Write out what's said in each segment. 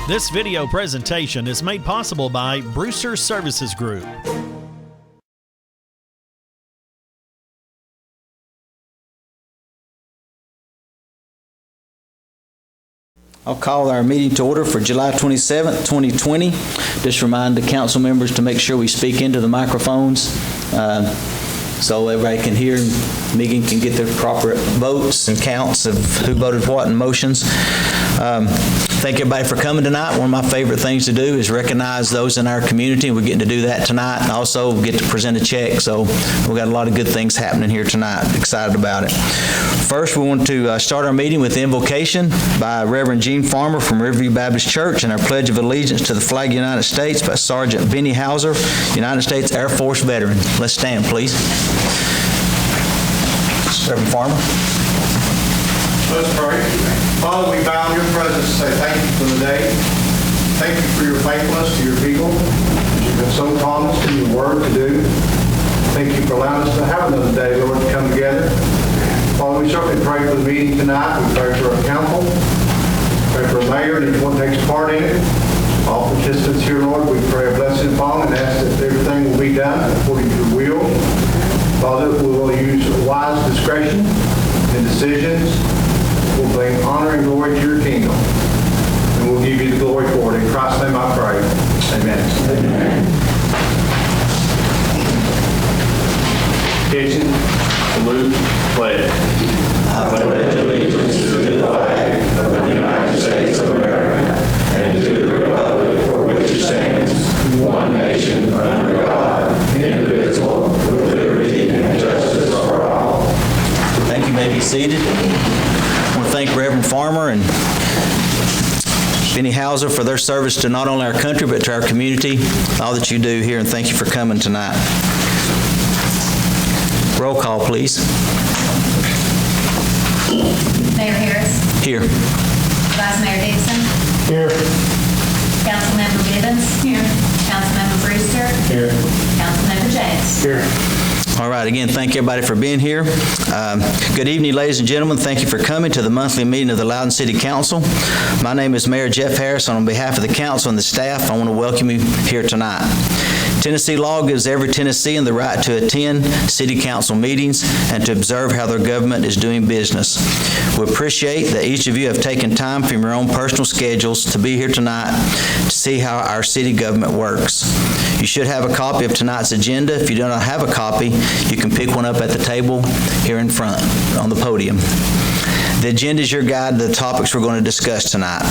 This video presentation is made possible by Brewster Services Group. I'll call our meeting to order for July 27th, 2020. Just remind the council members to make sure we speak into the microphones so everybody can hear and Megan can get their proper votes and counts of who voted what and motions. Thank everybody for coming tonight. One of my favorite things to do is recognize those in our community. We're getting to do that tonight and also get to present a check. So we've got a lot of good things happening here tonight. Excited about it. First, we want to start our meeting with the invocation by Reverend Gene Farmer from Riverview Baptist Church and our Pledge of Allegiance to the flag of the United States by Sergeant Benny Hauser, United States Air Force veteran. Let's stand, please. Reverend Farmer. Let's pray. Father, we bow in your presence to say thank you for the day. Thank you for your faithfulness to your people. You've been so promised in your word to do. Thank you for allowing us to have another day, Lord, to come together. Father, we certainly pray for the meeting tonight. We pray for our council. Pray for the mayor and everyone takes part in it. All participants here, Lord, we pray a blessing upon and ask that everything will be done according to your will. Father, we will use wise discretion in decisions. We'll bring honor and glory to your kingdom. And we'll give you the glory for it. In Christ's name I pray. Amen. Amen. Kitchen, salute, pledge. I pledge allegiance to the flag of the United States of America and to the republic for which it stands, one nation under God, indivisible, with liberty and justice for all. Thank you. May be seated. I want to thank Reverend Farmer and Benny Hauser for their service to not only our country but to our community, all that you do here, and thank you for coming tonight. Roll call, please. Mayor Harris. Here. Vice Mayor Dixon. Here. Councilmember Bivens. Here. Councilmember Brewster. Here. Councilmember James. Here. All right, again, thank everybody for being here. Good evening, ladies and gentlemen. Thank you for coming to the monthly meeting of the Loudon City Council. My name is Mayor Jeff Harris, and on behalf of the council and the staff, I want to welcome you here tonight. Tennessee law gives every Tennessean the right to attend city council meetings and to observe how their government is doing business. We appreciate that each of you have taken time from your own personal schedules to be here tonight to see how our city government works. You should have a copy of tonight's agenda. If you do not have a copy, you can pick one up at the table here in front on the podium. The agenda is your guide to the topics we're going to discuss tonight.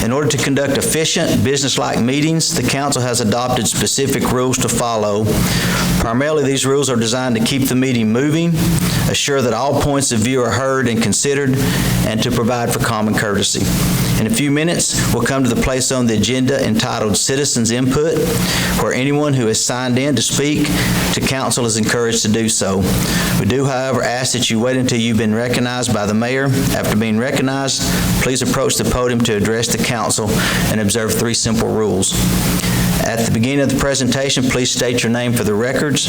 In order to conduct efficient, business-like meetings, the council has adopted specific rules to follow. Primarily, these rules are designed to keep the meeting moving, assure that all points of view are heard and considered, and to provide for common courtesy. In a few minutes, we'll come to the place on the agenda entitled Citizens Input, where anyone who has signed in to speak to council is encouraged to do so. We do, however, ask that you wait until you've been recognized by the mayor. After being recognized, please approach the podium to address the council and observe 3 simple rules. At the beginning of the presentation, please state your name for the records.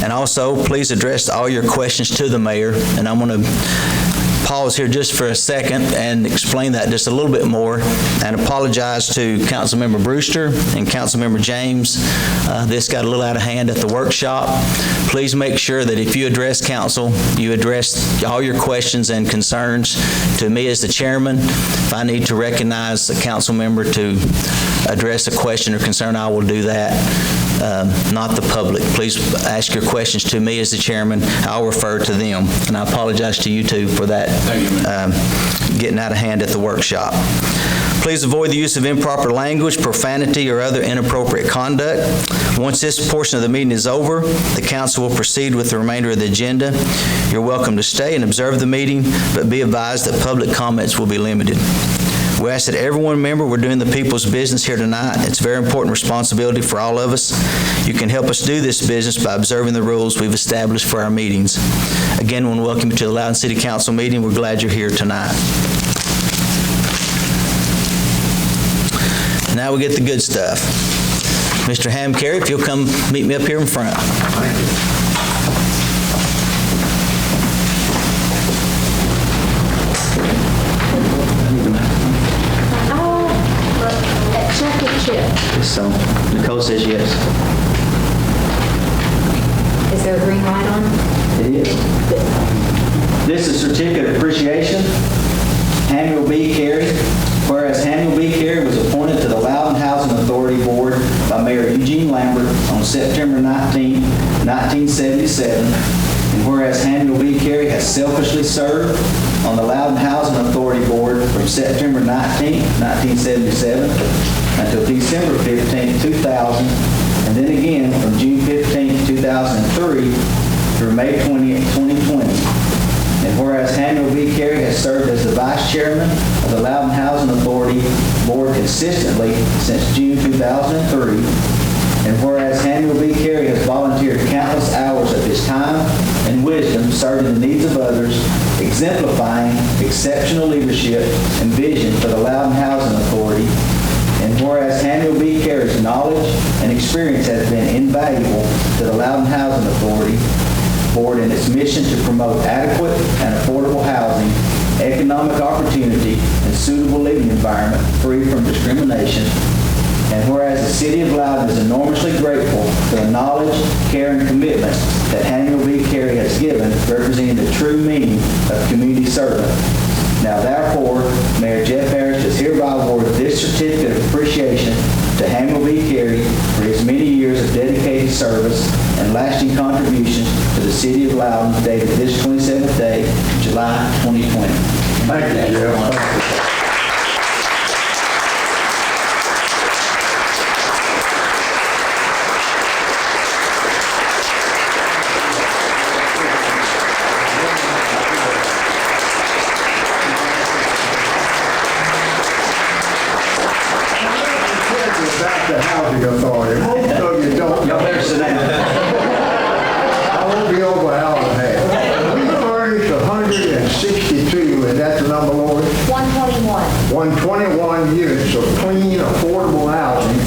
And also, please address all your questions to the mayor. And I'm going to pause here just for a second and explain that just a little bit more and apologize to Councilmember Brewster and Councilmember James. This got a little out of hand at the workshop. Please make sure that if you address council, you address all your questions and concerns to me as the chairman. If I need to recognize a council member to address a question or concern, I will do that. Not the public. Please ask your questions to me as the chairman. I'll refer to them. And I apologize to you too for that getting out of hand at the workshop. Please avoid the use of improper language, profanity, or other inappropriate conduct. Once this portion of the meeting is over, the council will proceed with the remainder of the agenda. You're welcome to stay and observe the meeting, but be advised that public comments will be limited. We ask that everyone remember we're doing the people's business here tonight. It's a very important responsibility for all of us. You can help us do this business by observing the rules we've established for our meetings. Again, I want to welcome you to the Loudon City Council meeting. We're glad you're here tonight. Now we get the good stuff. Mr. Hamcarey, if you'll come meet me up here in front. Thank you. opposed says yes. Is there a green light on? It is. This is certificate of appreciation. Samuel B. Carey. Whereas Samuel B. Carey was appointed to the Loudon Housing Authority Board by Mayor Eugene Lambert on September 19, 1977, and whereas Samuel B. Carey has selfishly served on the Loudon Housing Authority Board from September 19, 1977 until December 15, 2000, and then again from June 15, 2003 through May 20, 2020. And whereas Samuel B. Carey has served as the Vice Chairman of the Loudon Housing Authority Board consistently since June 2003, and whereas Samuel B. Carey has volunteered countless hours of his time and wisdom serving the needs of others, exemplifying exceptional leadership and vision for the Loudon Housing Authority, and whereas Samuel B. Carey's knowledge and experience has been invaluable to the Loudon Housing Authority Board in its mission to promote adequate and affordable housing, economic opportunity, and suitable living environment free from discrimination. And whereas the City of Loudon is enormously grateful for the knowledge, care, and commitment that Samuel B. Carey has given, representing the true meaning of community servant. Now therefore, Mayor Jeff Harris does hereby award this certificate of appreciation to Samuel B. Carey for his many years of dedicated service and lasting contributions to the City of Loudon, dated this 27th day, July 2020. Thank you, Jeff. The housing authority. Most of you don't. Y'all better sit down. I won't be over an hour and a half. We furnished 162, and that's the number, Lord? 121. 121 units of clean, affordable housing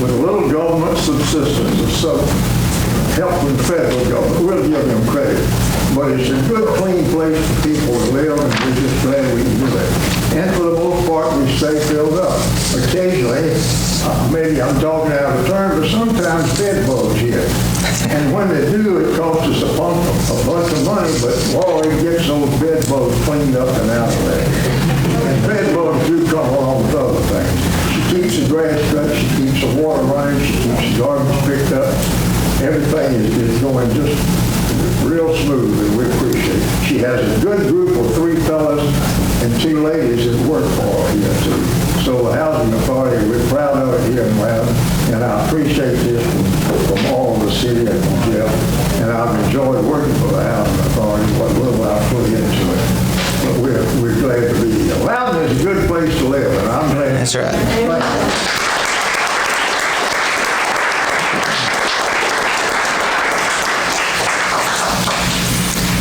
with little government subsistence and some help from the federal government. We'll give them credit. But it's a good, clean place for people to live, and we're just glad we can do it. And for the most part, we stay filled up. Occasionally, maybe I'm talking out of turn, but sometimes bed bugs hit. And when they do, it costs us a bunch of money, but Lord gets those bed bugs cleaned up and out of there. And bed bugs do come along with other things. She keeps the grass cut, she keeps the water running, she keeps the garbage picked up. Everything is going just real smooth, and we appreciate it. She has a good group of 3 fellas and 2 ladies that work for her here, too. So the Housing Authority, we're proud of it here in Loudon, and I appreciate this from all of the city and from Jeff. And I've enjoyed working for the Housing Authority, what little I put into it. But we're glad to be here. Loudon is a good place to live, and I'm glad. That's right.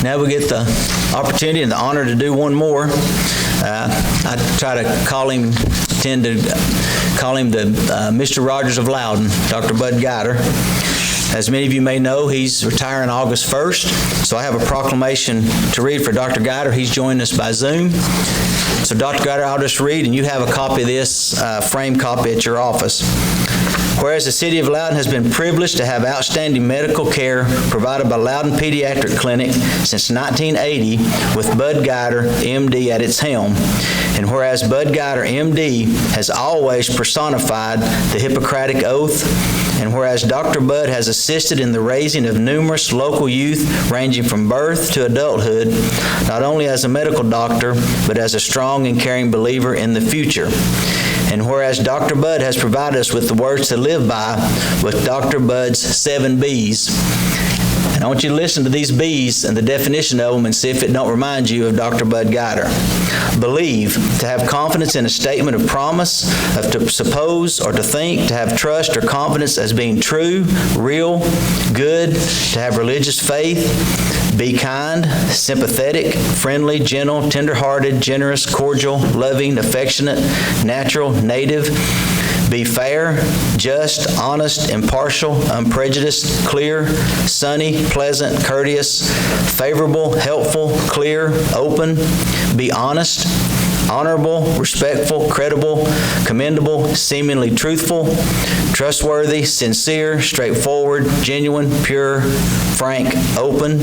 Now we get the opportunity and the honor to do one more. I try to tend to call him the Mr. Rogers of Loudon, Dr. Bud Guider. As many of you may know, he's retiring August 1st, so I have a proclamation to read for Dr. Guider. He's joined us by Zoom. So Dr. Guider, I'll just read, and you have a copy of this, framed copy at your office. Whereas the City of Loudon has been privileged to have outstanding medical care provided by Loudon Pediatric Clinic since 1980 with Bud Guider, MD, at its helm. And whereas Bud Guider, MD, has always personified the Hippocratic Oath, and whereas Dr. Bud has assisted in the raising of numerous local youth ranging from birth to adulthood, not only as a medical doctor, but as a strong and caring believer in the future. And whereas Dr. Bud has provided us with the words to live by with Dr. Bud's 7 B's. And I want you to listen to these B's and the definition of them and see if it don't remind you of Dr. Bud Guider. Believe, to have confidence in a statement of promise, of to suppose or to think, to have trust or confidence as being true, real, good, to have religious faith, be kind, sympathetic, friendly, gentle, tender-hearted, generous, cordial, loving, affectionate, natural, native, be fair, just, honest, impartial, unprejudiced, clear, sunny, pleasant, courteous, favorable, helpful, clear, open, be honest, honorable, respectful, credible, commendable, seemingly truthful, trustworthy, sincere, straightforward, genuine, pure, frank, open,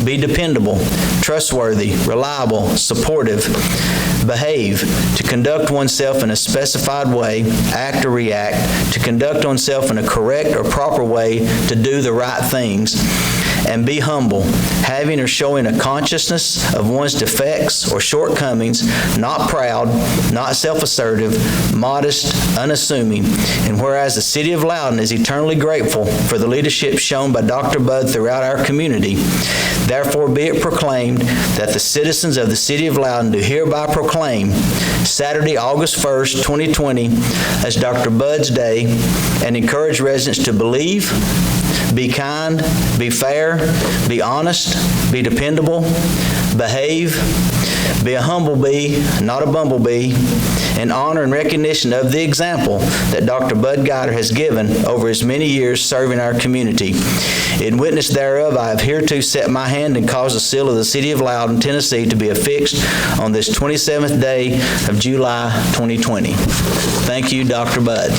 be dependable, trustworthy, reliable, supportive, behave, to conduct oneself in a specified way, act or react, to conduct oneself in a correct or proper way to do the right things, and be humble, having or showing a consciousness of one's defects or shortcomings, not proud, not self-assertive, modest, unassuming. And whereas the City of Loudon is eternally grateful for the leadership shown by Dr. Budd throughout our community, therefore be it proclaimed that the citizens of the City of Loudon do hereby proclaim Saturday, August 1st, 2020 as Dr. Budd's Day, and encourage residents to believe, be kind, be fair, be honest, be dependable, behave, be a humble bee, not a bumblebee, in honor and recognition of the example that Dr. Bud Guider has given over his many years serving our community. In witness thereof, I have hereto set my hand and caused the seal of the City of Loudon, Tennessee, to be affixed on this 27th day of July 2020. Thank you, Dr. Bud.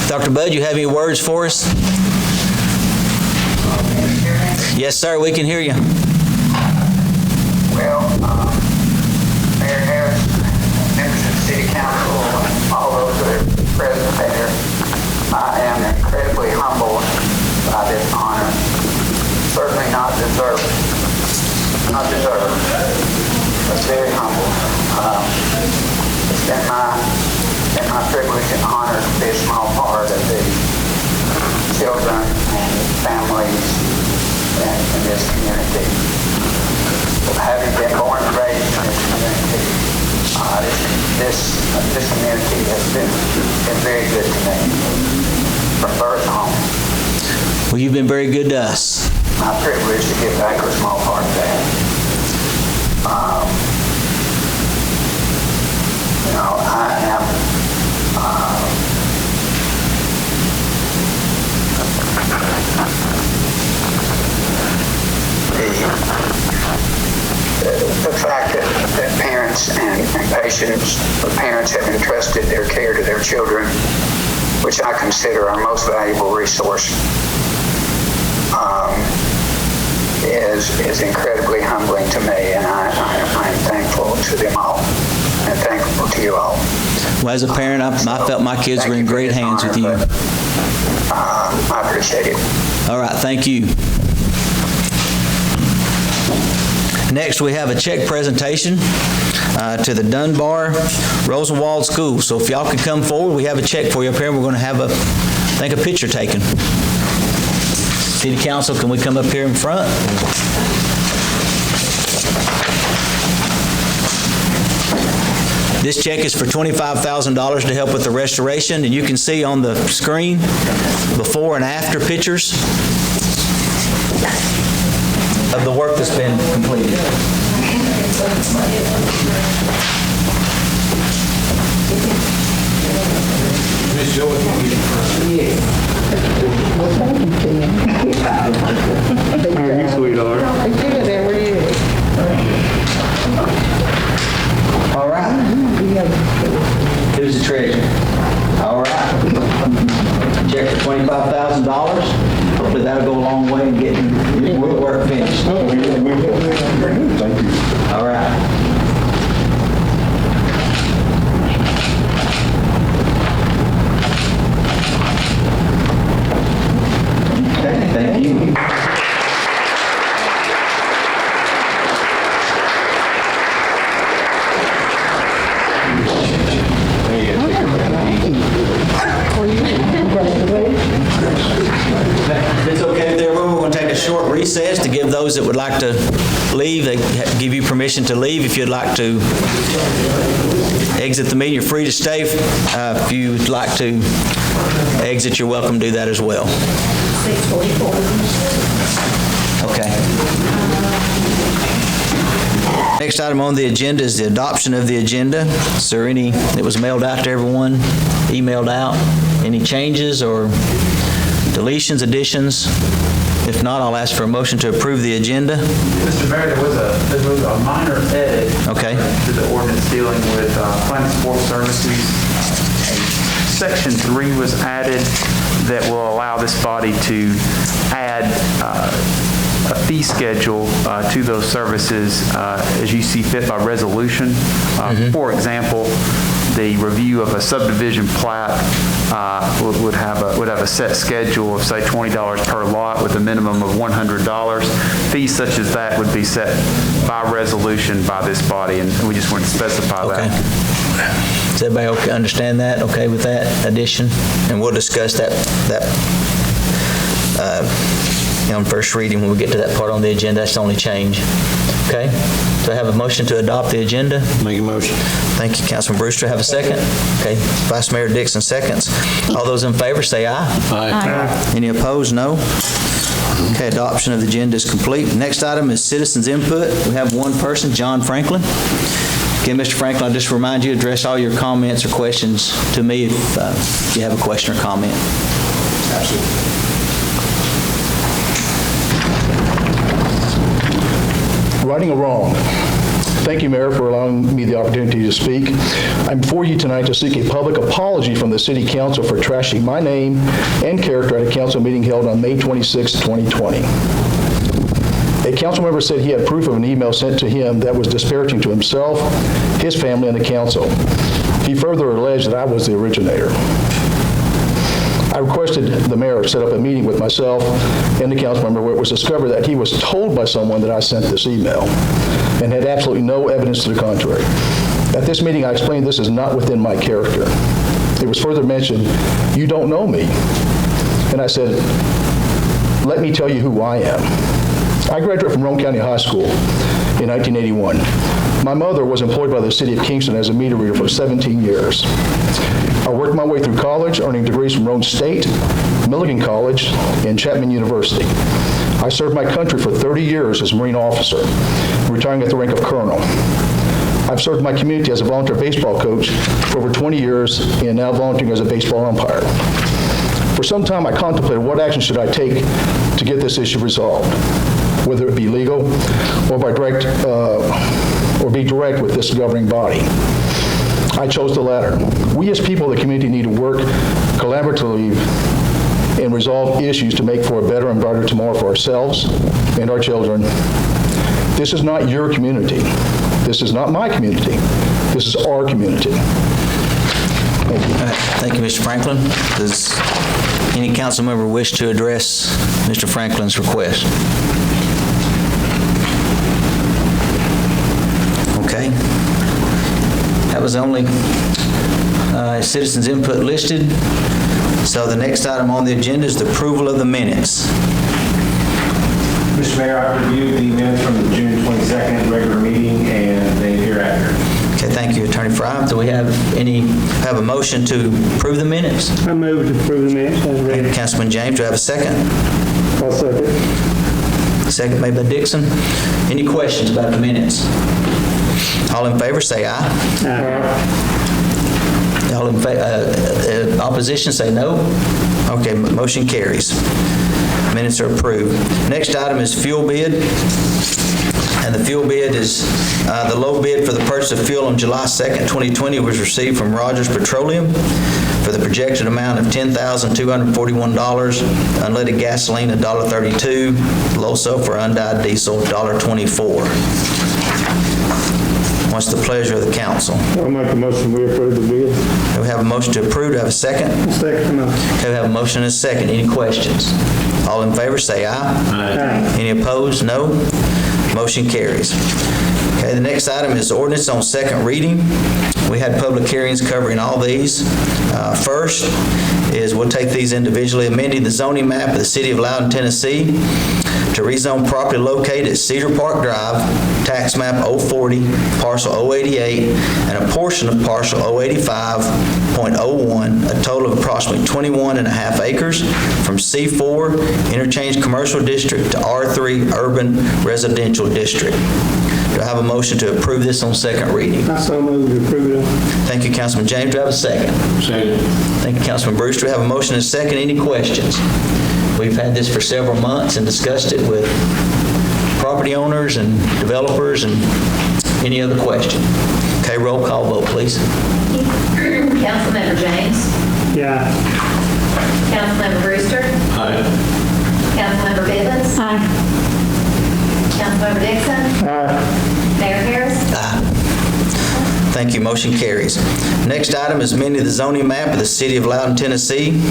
Dr. Bud, you have any words for us? Yes, sir, we can hear you. Well, Mayor Harris, members of the City Council, and all those that are present there, I am incredibly humbled by this honor. Certainly not deserved. Not deserved, but very humbled. It's been my privilege and honor to be a small part of the children and families in this community. Having been born and raised in this community, this community has been very good to me from birth on. Well, you've been very good to us. My privilege to give back a small part of that. I am the fact that parents and patients, parents have entrusted their care to their children, which I consider our most valuable resource, is incredibly humbling to me, and I am thankful to them all, and thankful to you all. Well, as a parent, I felt my kids were in great hands with you. I appreciate it. All right, thank you. Next, we have a check presentation to the Dunbar Rosenwald School. So if y'all could come forward, we have a check for you up here. We're going to have a picture taken. City Council, can we come up here in front? This check is for $25,000 to help with the restoration, and you can see on the screen before and after pictures of the work that's been completed. Ms. Joy, can you get it first? Well, thank you, Tim. You sweetheart. All right. Who's the treasurer? All right. Check for $25,000. Hopefully that'll go a long way in getting your work finished. Thank you. All right. Okay, thank you. If it's okay with everyone, we're going to take a short recess to give those that would like to leave, they give you permission to leave. If you'd like to exit the meeting, you're free to stay. If you would like to exit, you're welcome to do that as well. 6:44. Okay. Next item on the agenda is the adoption of the agenda. Is there any, it was mailed out to everyone, emailed out? Any changes or deletions, additions? If not, I'll ask for a motion to approve the agenda. Mr. Mayor, there was a minor edit Okay. to the ordinance dealing with fund support services. Section 3 was added that will allow this body to add a fee schedule to those services as you see fit by resolution. For example, the review of a subdivision plat would have a set schedule of, say, $20 per lot with a minimum of $100. Fees such as that would be set by resolution by this body, and we just want to specify that. Does everybody understand that? Okay with that addition? And we'll discuss that on first reading when we get to that part on the agenda. That's the only change. Okay? Do I have a motion to adopt the agenda? Make a motion. Thank you, Councilman Brewster. Have a second? Okay. Vice Mayor Dixon seconds. All those in favor say aye. Aye. Any opposed? No. Okay, adoption of the agenda is complete. Next item is citizens input. We have one person, John Franklin. Again, Mr. Franklin, I'll just remind you, address all your comments or questions to me if you have a question or comment. Absolutely. Righting a wrong. Thank you, Mayor, for allowing me the opportunity to speak. I'm before you tonight to seek a public apology from the City Council for trashing my name and character at a council meeting held on May 26, 2020. A council member said he had proof of an email sent to him that was disparaging to himself, his family, and the council. He further alleged that I was the originator. I requested the mayor set up a meeting with myself and the council member where it was discovered that he was told by someone that I sent this email and had absolutely no evidence to the contrary. At this meeting, I explained this is not within my character. It was further mentioned, you don't know me. And I said, let me tell you who I am. I graduated from Roane County High School in 1981. My mother was employed by the city of Kingston as a meter reader for 17 years. I worked my way through college, earning degrees from Roane State, Milligan College, and Chapman University. I served my country for 30 years as a Marine officer, retiring at the rank of colonel. I've served my community as a volunteer baseball coach for over 20 years and now volunteering as a baseball umpire. For some time, I contemplated what action should I take to get this issue resolved, whether it be legal or be direct with this governing body. I chose the latter. We as people of the community need to work collaboratively and resolve issues to make for a better and brighter tomorrow for ourselves and our children. This is not your community. This is not my community. This is our community. Thank you. Thank you, Mr. Franklin. Does any council member wish to address Mr. Franklin's request? Okay. That was the only citizens' input listed. So the next item on the agenda is the approval of the minutes. Mr. Mayor, I reviewed the minutes from the June 22nd regular meeting and they appear accurate. Okay, thank you, Attorney Fry. Do we have a motion to approve the minutes? I move to approve the minutes as read. Councilman James, do I have a second? I'll second. Second made by Dixon. Any questions about the minutes? All in favor, say aye. Aye. All in opposition, say no. Okay, motion carries. Minutes are approved. Next item is fuel bid. And the fuel bid is, the low bid for the purchase of fuel on July 2nd, 2020 was received from Rogers Petroleum for the projected amount of $10,241, unleaded gasoline $1.32, low sulfur undyed diesel $1.24. What's the pleasure of the council? I'll make a motion we approve the bid. Do we have a motion to approve? Do I have a second? Second. Okay, we have a motion and a second. Any questions? All in favor, say aye. Aye. Any opposed? No. Motion carries. Okay, the next item is ordinance on second reading. We had public hearings covering all these. First is, we'll take these individually, amending the zoning map of the city of Loudon, Tennessee to rezone property located at Cedar Park Drive, tax map 040, parcel 088, and a portion of parcel 085.01, a total of approximately 21.5 acres, from C4 Interchange Commercial District to R3 Urban Residential District. Do I have a motion to approve this on second reading? I so move to approve it. Thank you, Councilman James. Do I have a second? Second. Thank you, Councilman Brewster. We have a motion and a second. Any questions? We've had this for several months and discussed it with property owners and developers and any other question. Okay, roll call vote, please. Councilmember James. Yeah. Councilmember Brewster. Aye. Councilmember Bivens. Aye. Councilmember Dixon. Aye. Mayor Harris. Aye. Thank you. Motion carries. Next item is amending the zoning map of the City of Loudon, Tennessee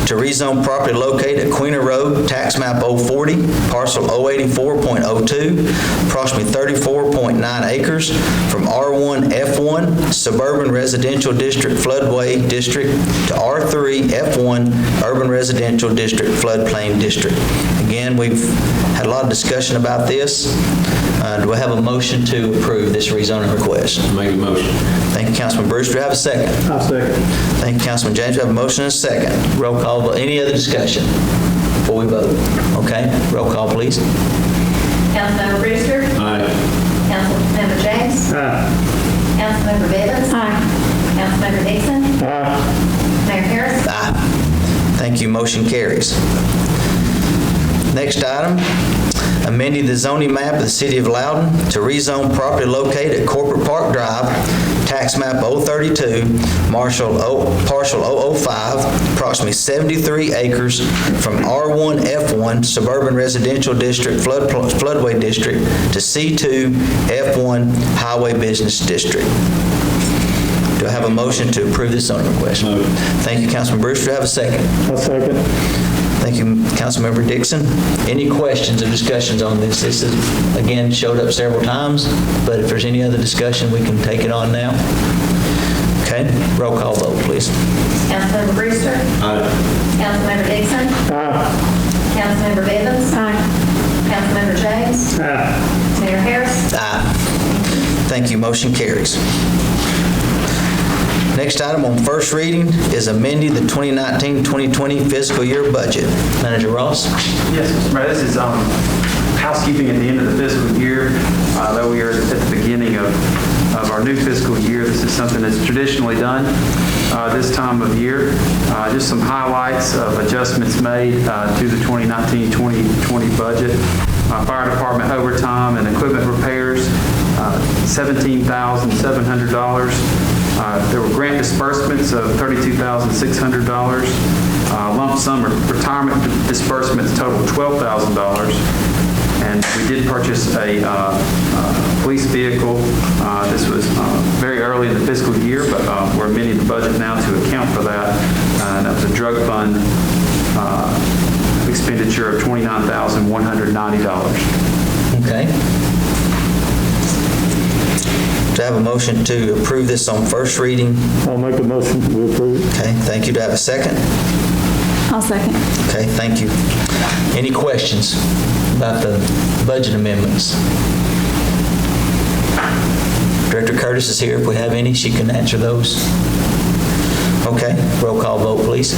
to rezone property located at Queener Road, tax map 040, parcel 084.02, approximately 34.9 acres, from R1F1 Suburban Residential District Floodway District to R3F1 Urban Residential District Floodplain District. Again, we've had a lot of discussion about this. Do I have a motion to approve this rezoning request? Make a motion. Thank you, Councilman Brewster. Do I have a second? I'll second. Thank you, Councilman James. We have a motion and a second. Roll call vote. Any other discussion before we vote? Okay, roll call, please. Councilmember Brewster. Aye. Councilmember James. Aye. Councilmember Bivens. Aye. Councilmember Dixon. Aye. Mayor Harris. Aye. Thank you. Motion carries. Next item, amending the zoning map of the City of Loudon to rezone property located at Corporate Park Drive, tax map 032, parcel 005, approximately 73 acres, from R1F1 Suburban Residential District Floodway District to C2 F1 Highway Business District. Do I have a motion to approve this zoning request? Motion. Thank you, Councilman Brewster. Do I have a second? I'll second. Thank you, Councilmember Dixon. Any questions or discussions on this? This has, again, showed up several times, but if there's any other discussion, we can take it on now. Okay, roll call vote, please. Councilmember Brewster. Aye. Councilmember Dixon. Aye. Councilmember Bivens. Aye. Councilmember James. Aye. Mayor Harris. Aye. Thank you. Motion carries. Next item on first reading is amending the 2019-2020 fiscal year budget. Manager Ross? Yes, Mr. Mayor, this is housekeeping at the end of the fiscal year. Though we are at the beginning of our new fiscal year, this is something that's traditionally done this time of year. Just some highlights of adjustments made to the 2019-2020 budget. Fire department overtime and equipment repairs, $17,700. There were grant disbursements of $32,600. Lump sum retirement disbursements totaled $12,000. And we did purchase a police vehicle. This was very early in the fiscal year, but we're amending the budget now to account for that. And that was a drug fund expenditure of $29,190. Okay. Do I have a motion to approve this on first reading? I'll make a motion to approve. Okay, thank you. Do I have a second? I'll second. Okay, thank you. Any questions about the budget amendments? Director Curtis is here. If we have any, she can answer those. Okay, roll call vote, please.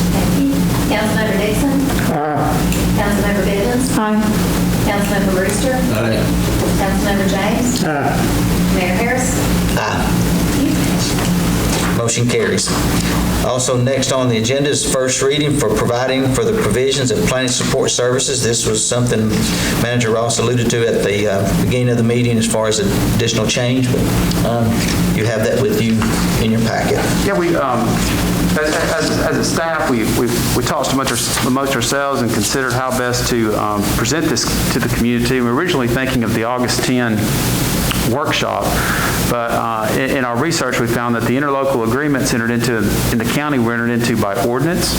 Councilmember Dixon. Aye. Councilmember Bivens. Aye. Councilmember Brewster. Aye. Councilmember James. Aye. Mayor Harris. Aye. Motion carries. Also, next on the agenda is first reading for providing for the provisions of planning support services. This was something Manager Ross alluded to at the beginning of the meeting as far as additional change, but you have that with you in your packet. Yeah, we, as a staff, we talked amongst ourselves and considered how best to present this to the community. We were originally thinking of the August 10 workshop, but in our research we found that the interlocal agreements entered into in the county were entered into by ordinance.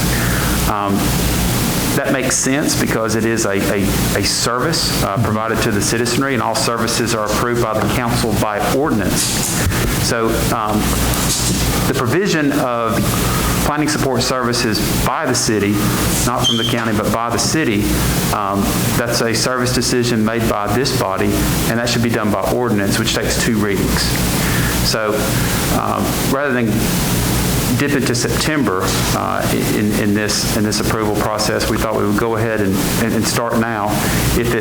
That makes sense because it is a service provided to the citizenry, and all services are approved by the council by ordinance. So the provision of planning support services by the city, not from the county, but by the city, that's a service decision made by this body, and that should be done by ordinance, which takes 2 readings. So rather than dip into September in this approval process, we thought we would go ahead and start now. If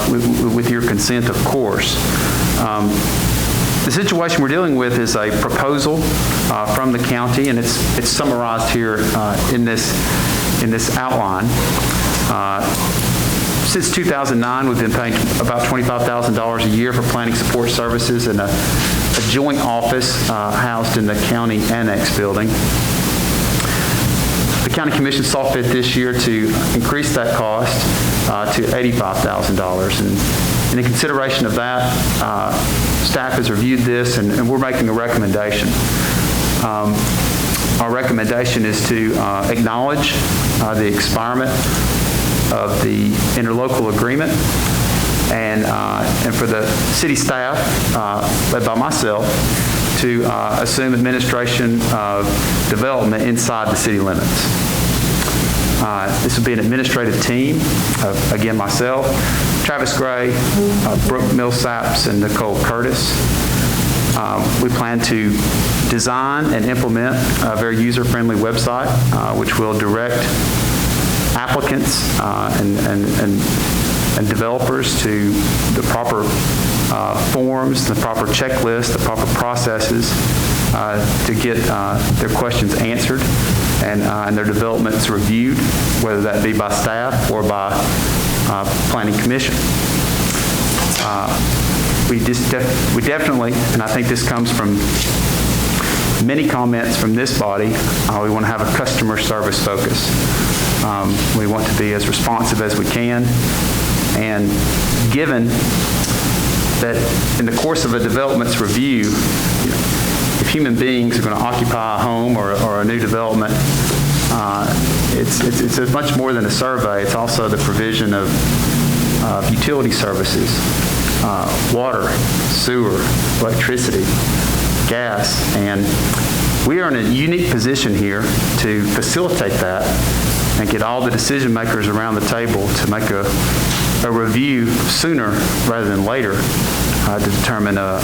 with your consent, of course. The situation we're dealing with is a proposal from the county, and it's summarized here in this outline. Since 2009, we've been paying about $25,000 a year for planning support services and a joint office housed in the county annex building. The County Commission saw fit this year to increase that cost to $85,000. And in consideration of that, staff has reviewed this, and we're making a recommendation. Our recommendation is to acknowledge the expirement of the interlocal agreement, and for the city staff, led by myself, to assume administration of development inside the city limits. This will be an administrative team of, again, myself, Travis Gray, Brooke Millsaps, and Nicole Curtis. We plan to design and implement a very user-friendly website, which will direct applicants and developers to the proper forms, the proper checklist, the proper processes to get their questions answered and their developments reviewed, whether that be by staff or by Planning Commission. We definitely, and I think this comes from many comments from this body, we want to have a customer service focus. We want to be as responsive as we can, and given that in the course of a development's review, if human beings are going to occupy a home or a new development, it's much more than a survey. It's also the provision of utility services, water, sewer, electricity, gas, and we are in a unique position here to facilitate that and get all the decision makers around the table to make a review sooner rather than later to determine a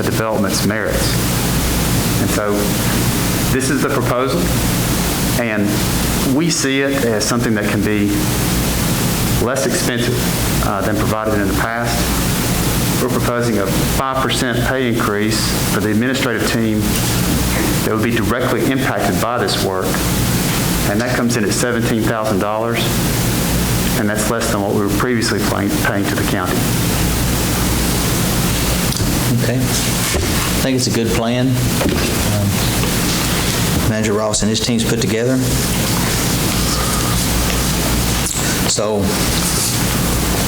development's merits. And so this is the proposal, and we see it as something that can be less expensive than provided in the past. We're proposing a 5% pay increase for the administrative team that would be directly impacted by this work, and that comes in at $17,000, and that's less than what we were previously paying to the county. Okay. I think it's a good plan. Manager Ross and his team's put together. So,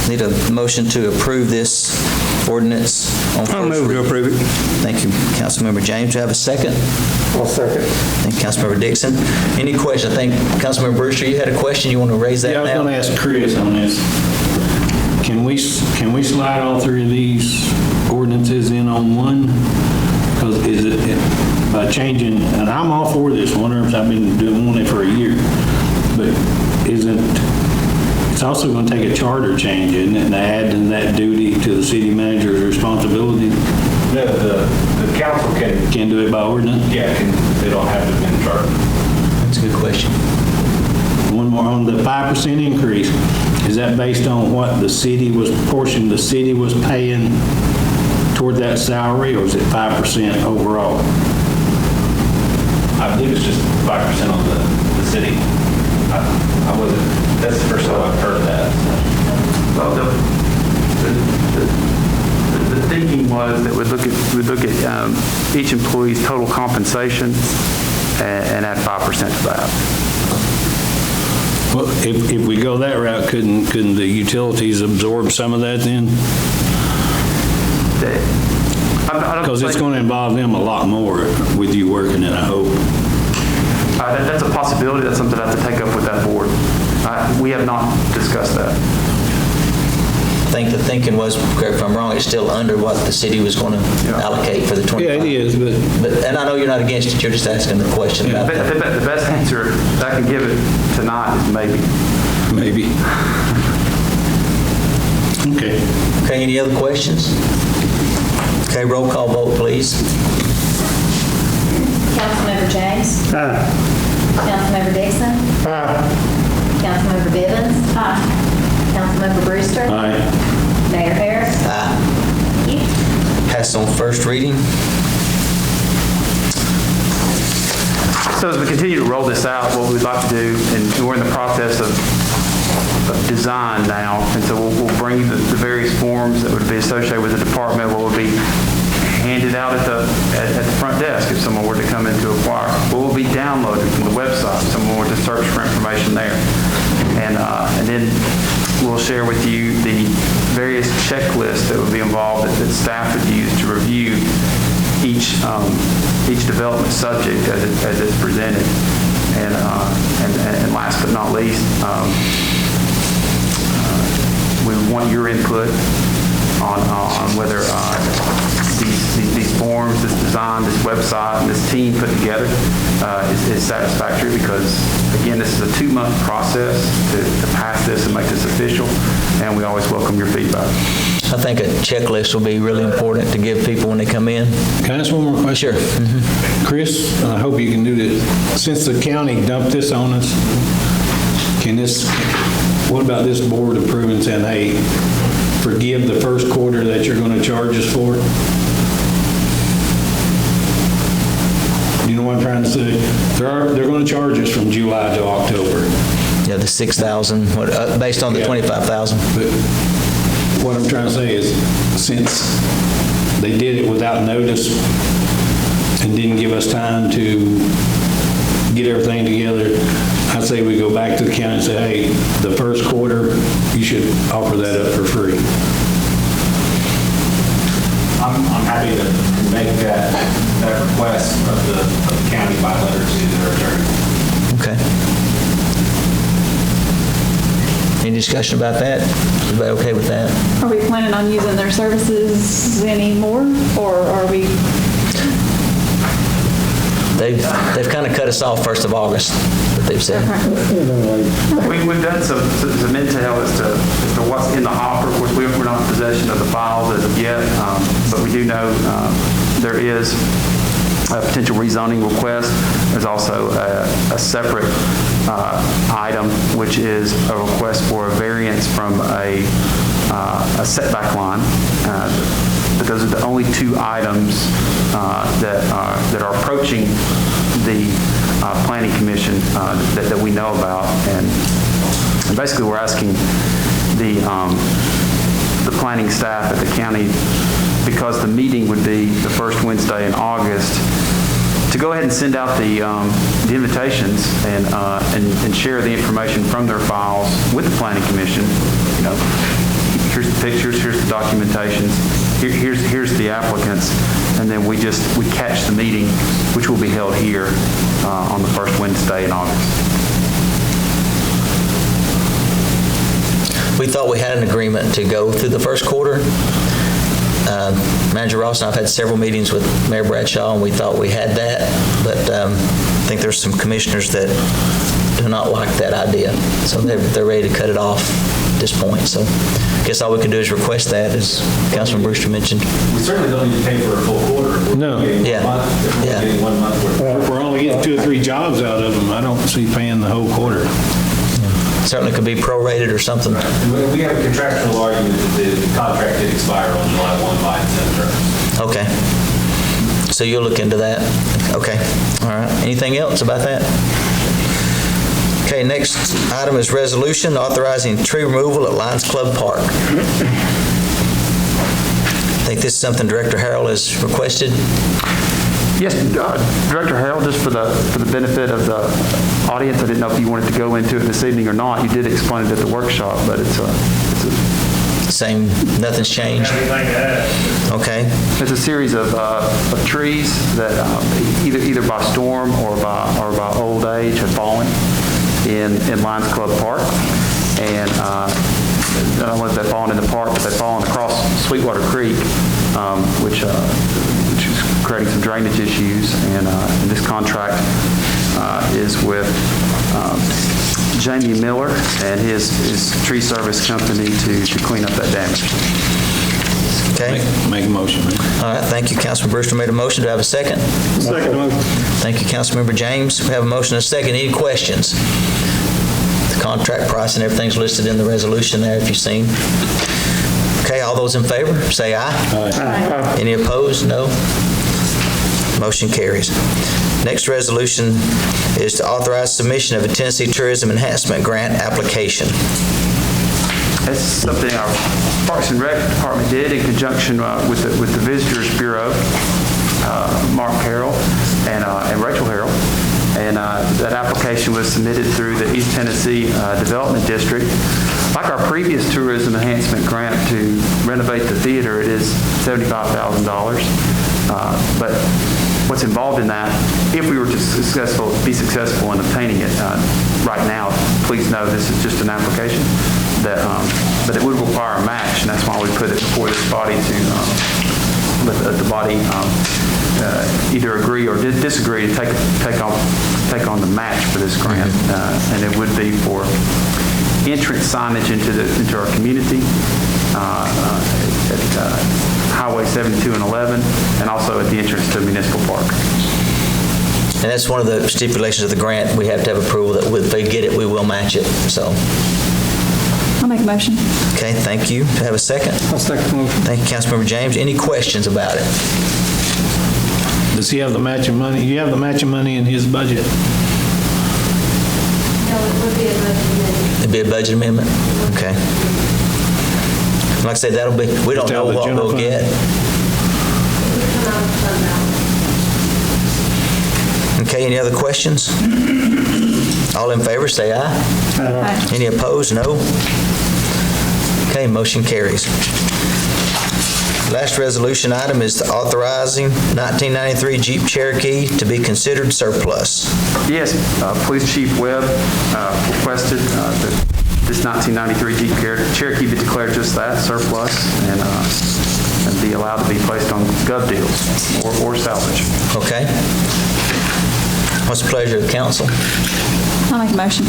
need a motion to approve this ordinance on first reading. I'll move to approve it. Thank you, Councilmember James. Do I have a second? I'll second. Thank you, Councilmember Dixon. Any questions? I think, Councilmember Brewster, you had a question. You want to raise that now? Yeah, I was going to ask Chris on this. Can we slide all three of these ordinances in on one? Because is it by changing, and I'm all for this one, I've been doing it for a year, but it's also going to take a charter change, isn't it, and adding that duty to the city manager's responsibility? No, the council can do it by ordinance? Yeah, they don't have to be in charter. That's a good question. One more on the 5% increase. Is that based on what portion the city was paying toward that salary, or is it 5% overall? I believe it's just 5% on the city. I wasn't, that's the first time I've heard that. Well, the thinking was that we'd look at each employee's total compensation and add 5% to that. Well, if we go that route, couldn't the utilities absorb some of that then? Because it's going to involve them a lot more with you working it, I hope. That's a possibility. That's something I have to take up with that board. We have not discussed that. I think the thinking was, correct if I'm wrong, it's still under what the city was going to allocate for the 25. Yeah, it is, but and I know you're not against it, you're just asking the question about that. The best answer that I can give it tonight is maybe. Maybe. Okay. Okay, any other questions? Okay, roll call vote, please. Councilmember James. Aye. Councilmember Dixon. Aye. Councilmember Bivens. Councilmember Brewster. Aye. pass on first reading. So as we continue to roll this out, what we'd like to do, and we're in the process of design now, and so we'll bring you the various forms that would be associated with the department, what would be handed out at the front desk if someone were to come in to acquire, what will be downloaded from the website if someone were to search for information there. And then we'll share with you the various checklists that would be involved that staff would use to review each development subject as it's presented. And last but not least, we want your input on whether these forms, this design, this website, and this team put together is satisfactory, because, again, this is a 2-month process to pass this and make this official, and we always welcome your feedback. I think a checklist will be really important to give people when they come in. Can I ask one more question? Sure. Mm-hmm. Chris, I hope you can do this. Since the county dumped this on us, what about this board approving saying, hey, forgive the first quarter that you're going to charge us for? You know what I'm trying to say? They're going to charge us from July to October. Yeah, the 6,000, based on the 25,000. But what I'm trying to say is, since they did it without notice and didn't give us time to get everything together, I'd say we go back to the county and say, hey, the first quarter, you should offer that up for free. I'm happy to make that request of the county by letter to their attorney. Okay. Any discussion about that? Everybody okay with that? Are we planning on using their services anymore, or are we? They've kind of cut us off 1st of August, what they've said. We've done some intel as to what's in the hopper. Of course, we're not in possession of the files as of yet, but we do know there is a potential rezoning request. There's also a separate item, which is a request for a variance from a setback line. But those are the only 2 items that are approaching the Planning Commission that we know about, and basically we're asking the planning staff at the county, because the meeting would be the first Wednesday in August, to go ahead and send out the invitations and share the information from their files with the Planning Commission. You know, here's the pictures, here's the documentations, here's the applicants, and then we catch the meeting, which will be held here on the first Wednesday in August. We thought we had an agreement to go through the first quarter. Manager Ross and I have had several meetings with Mayor Bradshaw, and we thought we had that, but I think there's some commissioners that do not like that idea, so they're ready to cut it off at this point. So I guess all we can do is request that, as Councilman Brewster mentioned. We certainly don't need to pay for a full quarter. No. Yeah. If we're getting 1 month worth. If we're only getting 2 or 3 jobs out of them, I don't see paying the whole quarter. Certainly could be prorated or something. We have a contractual argument that the contract did expire on July 1 by its terms. Okay. So you'll look into that? Okay. All right. Anything else about that? Okay, next item is resolution authorizing tree removal at Lions Club Park. I think this is something Director Harrell has requested. Yes, Director Harrell, just for the benefit of the audience, I didn't know if you wanted to go into it this evening or not. You did explain it at the workshop, but it's Same, nothing's changed? Okay. It's a series of trees that either by storm or by old age have fallen in Lions Club Park, and not only have they fallen in the park, but they've fallen across Sweetwater Creek, which is creating some drainage issues, and this contract is with Jamie Miller and his tree service company to clean up that damage. Okay. Make a motion, man. All right, thank you. Councilman Brewster made a motion. Do I have a second? Second motion. Thank you, Councilmember James. We have a motion and a second. Any questions? The contract price and everything's listed in the resolution there, if you've seen. Okay, all those in favor, say aye. Aye. Any opposed? No. Motion carries. Next resolution is to authorize submission of a Tennessee Tourism Enhancement Grant application. That's something our Parks and Rec Department did in conjunction with the Visitors Bureau, Mark Harrell and Rachel Harrell. And that application was submitted through the East Tennessee Development District. Like our previous tourism enhancement grant to renovate the theater, it is $75,000. But what's involved in that, if we were to be successful in obtaining it, right now, please know this is just an application, but it would require a match, and that's why we put it before this body to let the body either agree or disagree to take on the match for this grant, and it would be for entrance signage into our community at Highway 72 and 11, and also at the entrance to Municipal Park. And that's one of the stipulations of the grant. We have to have approval that if they get it, we will match it. So. I'll make a motion. Okay, thank you. Do I have a second? I'll second the motion. Thank you, Councilmember James. Any questions about it? Does he have the matching money? You have the matching money in his budget? No, it would be a budget amendment. It'd be a budget amendment? Okay. Like I said, that'll be, we don't know what we'll get. It would come out of fund balance. Okay, any other questions? All in favor, say aye. Aye. Any opposed? No. Okay, motion carries. Last resolution item is authorizing 1993 Jeep Cherokee to be considered surplus. Yes, Police Chief Webb requested that this 1993 Jeep Cherokee be declared just that, surplus, and be allowed to be placed on gov deals or salvage. Okay. What's the pleasure of the council? I'll make a motion.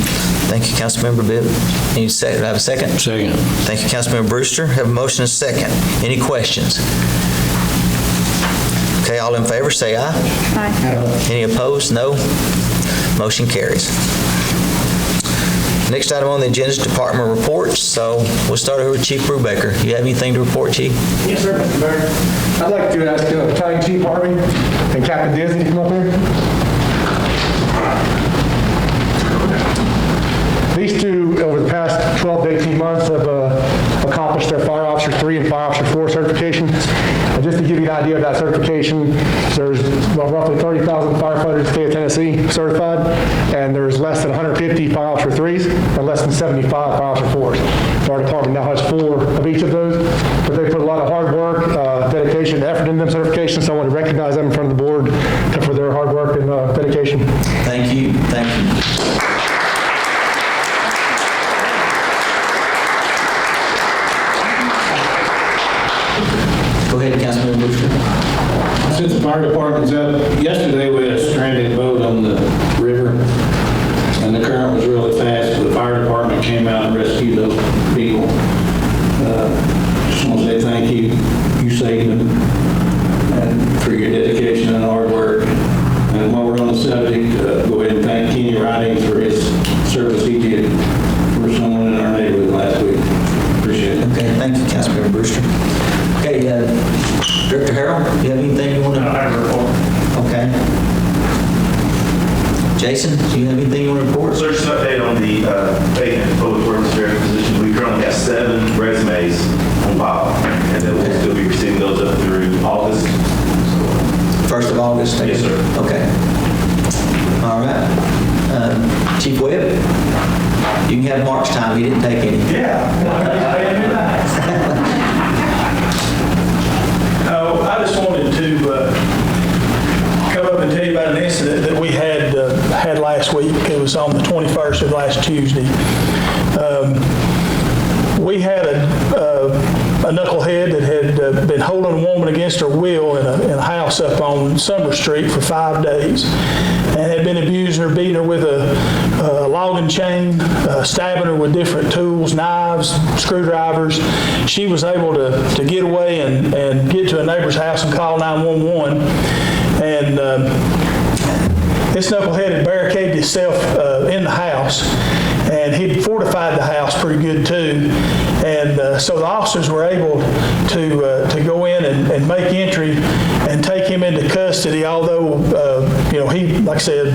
Thank you, Councilmember Bivens. Need to have a second? Second. Thank you, Councilmember Brewster. Have a motion and a second. Any questions? Okay, all in favor, say aye. Aye. Any opposed? No. Motion carries. Next item on the agenda is department reports. So we'll start over with Chief Brubaker. You have anything to report, Chief? Yes, sir, Mr. Mayor. I'd like to ask Battalion Chief Harvey and Captain Disney to come up here. These two, over the past 12 to 18 months, have accomplished their Fire Officer 3 and Fire Officer 4 certifications. And just to give you an idea of that certification, there's roughly 30,000 firefighters in the state of Tennessee certified, and there's less than 150 Fire Officer 3s and less than 75 Fire Officer 4s. So our department now has 4 of each of those, but they put a lot of hard work, dedication, and effort in them certifications, so I want to recognize them in front of the board for their hard work and dedication. Thank you. Thank you. Go ahead, Councilman Brewster. Since the fire department's up, yesterday we had a stranded boat on the river, and the current was really fast, so the fire department came out and rescued those people. Just want to say thank you. You saved them, and for your dedication and hard work. And while we're on the subject, go ahead and thank Kenny Ridings for his service he did for someone in our neighborhood last week. Appreciate it. Okay, thank you, Councilman Brewster. Okay, Director Harrell, do you have anything you want to? I have a report. Okay. Jason, do you have anything you want to report? So just an update on the vacant public works director position. We currently have 7 resumes on file, and then we'll still be receiving those up through August. 1st of August? Yes, sir. Okay. All right. Chief Webb, you can have Mark's time. He didn't take any. Yeah. I just wanted to come up and tell you about an incident that we had last week. It was on the 21st of last Tuesday. We had a knucklehead that had been holding a woman against her will in a house up on Summer Street for 5 days, and had been abusing her, beating her with a logging chain, stabbing her with different tools, knives, screwdrivers. She was able to get away and get to a neighbor's house and call 911. And this knucklehead had barricaded himself in the house, and he'd fortified the house pretty good too. And so the officers were able to go in and make entry and take him into custody, although, he, like I said,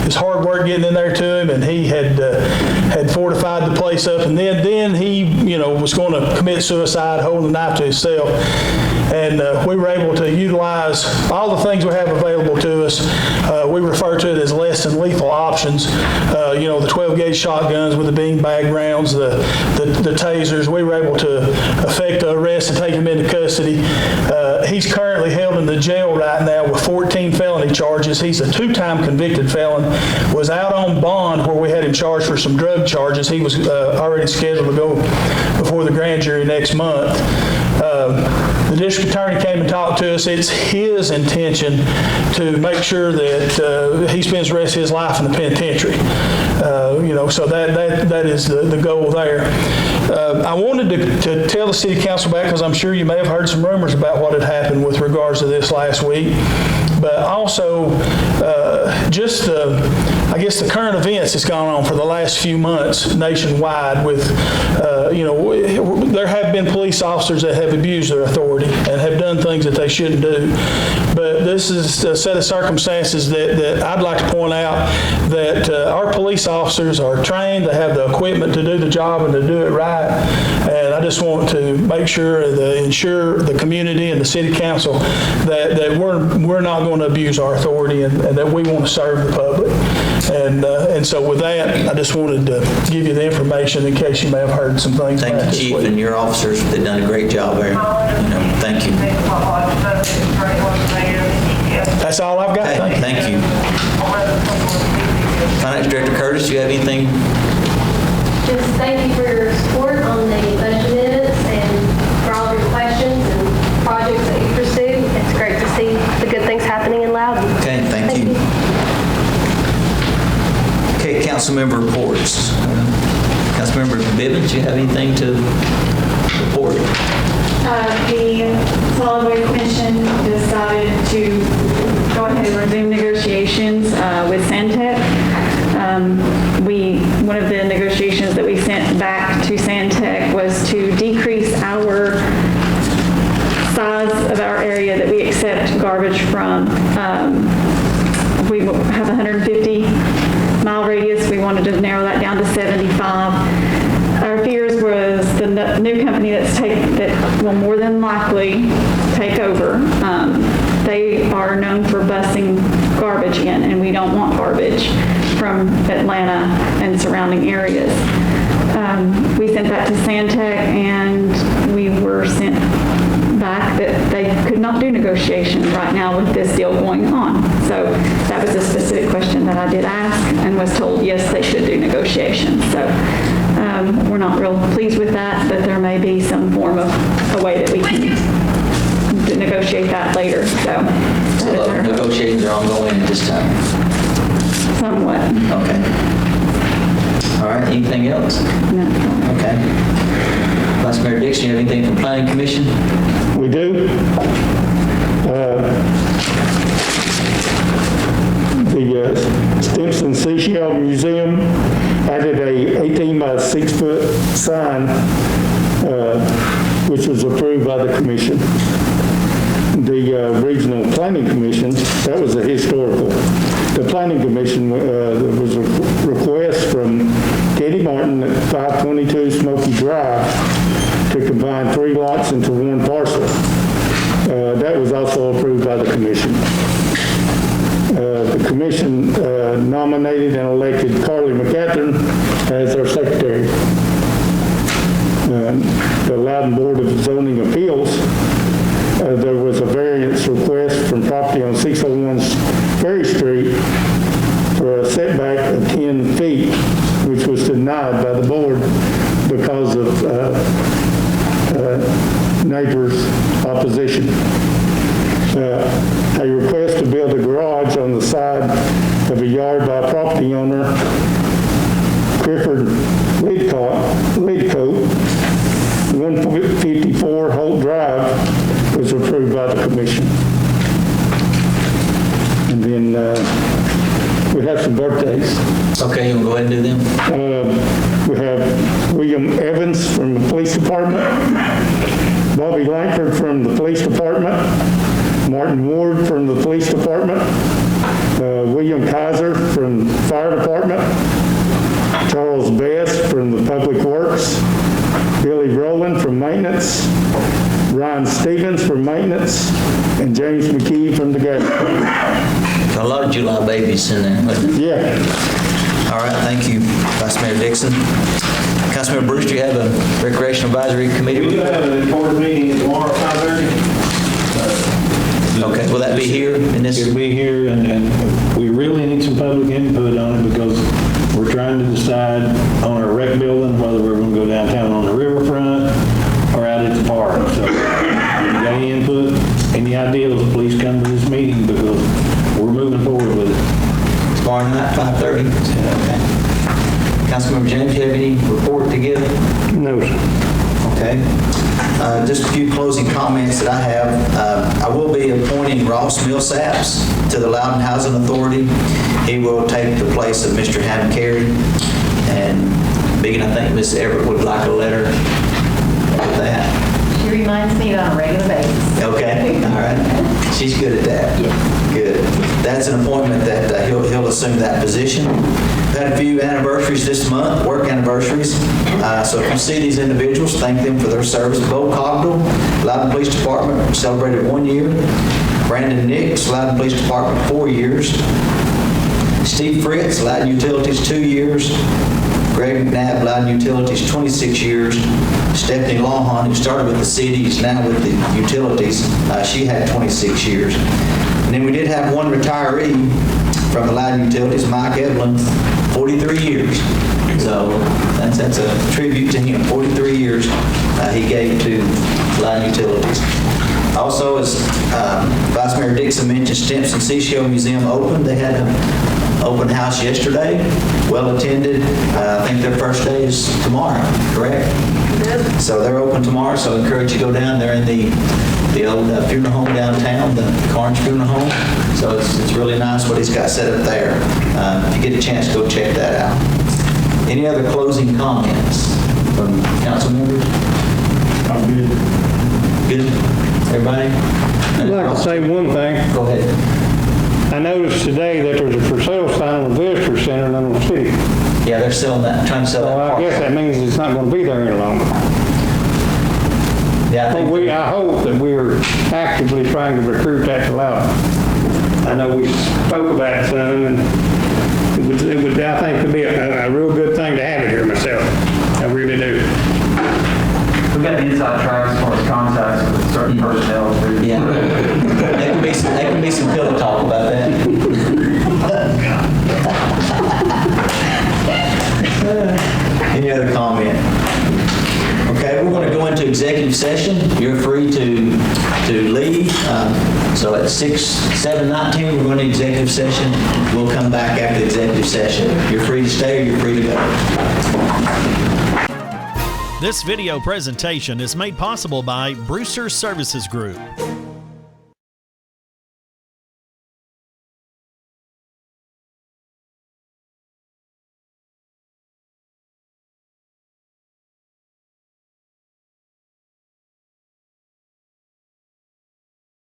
it's hard work getting in there to him, and he had fortified the place up, and then he, was going to commit suicide, holding a knife to himself. And we were able to utilize all the things we have available to us. We refer to it as less than lethal options. The 12-gauge shotguns with the beanbag rounds, the tasers. We were able to effect the arrest and take him into custody. He's currently held in the jail right now with 14 felony charges. He's a two-time convicted felon. Was out on bond where we had him charged for some drug charges. He was already scheduled to go before the grand jury next month. The district attorney came and talked to us. It's his intention to make sure that he spends the rest of his life in the penitentiary. So that is the goal there. I wanted to tell the city council back, because I'm sure you may have heard some rumors about what had happened with regards to this last week, but also just the current events that's gone on for the last few months nationwide with, there have been police officers that have abused their authority and have done things that they shouldn't do. But this is a set of circumstances that I'd like to point out that our police officers are trained, they have the equipment to do the job and to do it right. And I just want to make sure ensure the community and the city council that we're not going to abuse our authority and that we want to serve the public. And so with that, I just wanted to give you the information in case you may have heard some things. Thank you, Chief, and your officers. They've done a great job there. Thank you. That's all I've got. Okay, thank you. Finance Director Curtis, do you have anything? Just thank you for your support on the budget minutes and for all your questions and projects that you pursue. It's great to see the good things happening in Loudon. Okay, thank you. Okay, council member reports. Councilmember Bivens, do you have anything to report? The Solid Waste Commission decided to go ahead and resume negotiations with Santec. One of the negotiations that we sent back to Santec was to decrease our size of our area that we accept garbage from. We have a 150-mile radius. We wanted to narrow that down to 75. Our fears was the new company that will more than likely take over. They are known for busing garbage in, and we don't want garbage from Atlanta and surrounding areas. We sent that to Santec, and we were sent back that they could not do negotiations right now with this deal going on. So that was a specific question that I did ask and was told, yes, they should do negotiations. So we're not real pleased with that, but there may be some form of a way that we can negotiate that later. So Negotiations are ongoing at this time? Somewhat. Okay. All right, anything else? No. Okay. Vice Mayor Dixon, you have anything from Planning Commission? We do. The Stimson Seashell Museum added a 18 by 6 foot sign, which was approved by the commission. The Regional Planning Commission, that was a historical. The Planning Commission, there was a request from Katie Martin at 522 Smoky Drive to combine 3 lots into 1 parcel. That was also approved by the commission. The commission nominated and elected Carly McCatherine as our secretary. The Loudon Board of Zoning Appeals, there was a variance request from property on 601 Ferry Street for a setback of 10 feet, which was denied by the board because of neighbors' opposition. A request to build a garage on the side of a yard by a property owner, Clifford Lidcoat, 154 Holt Drive, was approved by the commission. And then we have some birthdays. Okay, you want to go ahead and do them? We have William Evans from the police department, Bobby Langford from the police department, Martin Ward from the police department, William Kaiser from the fire department, Charles Best from the public works, Billy Rowland from maintenance, Ryan Stevens from maintenance, and James McKee from the gas department. A lot of July babies in there, wasn't it? Yeah. All right, thank you, Vice Mayor Dixon. Councilmember Brewster, you have a Recreation Advisory Committee? We do have an important meeting tomorrow at 5:30. Okay, will that be here in this? It'll be here, and we really need some public input on it because we're trying to decide on our rec building whether we're going to go downtown on the riverfront or out at the park. So, if you got any input, any ideas, please come to this meeting because we're moving forward with it. Tomorrow night, 5:30? Okay. Councilmember James, you have any report to give? No, sir. Okay. Just a few closing comments that I have. I will be appointing Ross Millsaps to the Loudon Housing Authority. He will take the place of Mr. Hammond Carey. And being, I think Ms. Everett would like a letter with that. She reminds me on a regular basis. Okay, all right. She's good at that. Yeah. Good. That's an appointment that he'll assume that position. We've had a few anniversaries this month, work anniversaries. So if you see these individuals, thank them for their service. Bo Cogdell, Loudon Police Department, celebrated 1 year. Brandon Nix, Loudon Police Department, 4 years. Steve Fritz, Loudon Utilities, 2 years. Greg McNabb, Loudon Utilities, 26 years. Stephanie Lawhon, who started with the city, is now with the utilities. She had 26 years. And then we did have one retiree from the Loudon Utilities, Mike Evelyn, 43 years. So that's a tribute to him. 43 years he gave to Loudon Utilities. Also, as Vice Mayor Dixon mentioned, Stimson Seashell Museum opened. They had an open house yesterday, well attended. I think their first day is tomorrow, correct? Yep. So they're open tomorrow, so I encourage you to go down. They're in the old funeral home downtown, the Carnes Funeral Home. So it's really nice what he's got set up there. If you get a chance, go check that out. Any other closing comments from council members? I'm good. Good? Everybody? I'd like to say one thing. Go ahead. I noticed today that there's a for sale sign on the visitor center in Little City. Yeah, they're selling that, trying to sell that Well, I park. guess that means it's not going to be there any longer. Yeah, I hope that we're actively trying to recruit that to Loudon. I know we spoke about it some, and it would I think could be a real good thing to have it here myself. I really do. We've got inside tracks as far as contacts with certain personnel. Yeah. There can be some pillow talk about that. Any other comment? Okay, we're going to go into executive session. You're free to leave. So at 7:19, we're going to executive session. We'll come back after the executive session. You're free to stay or you're free to go. This video presentation is made possible by Brewster Services Group.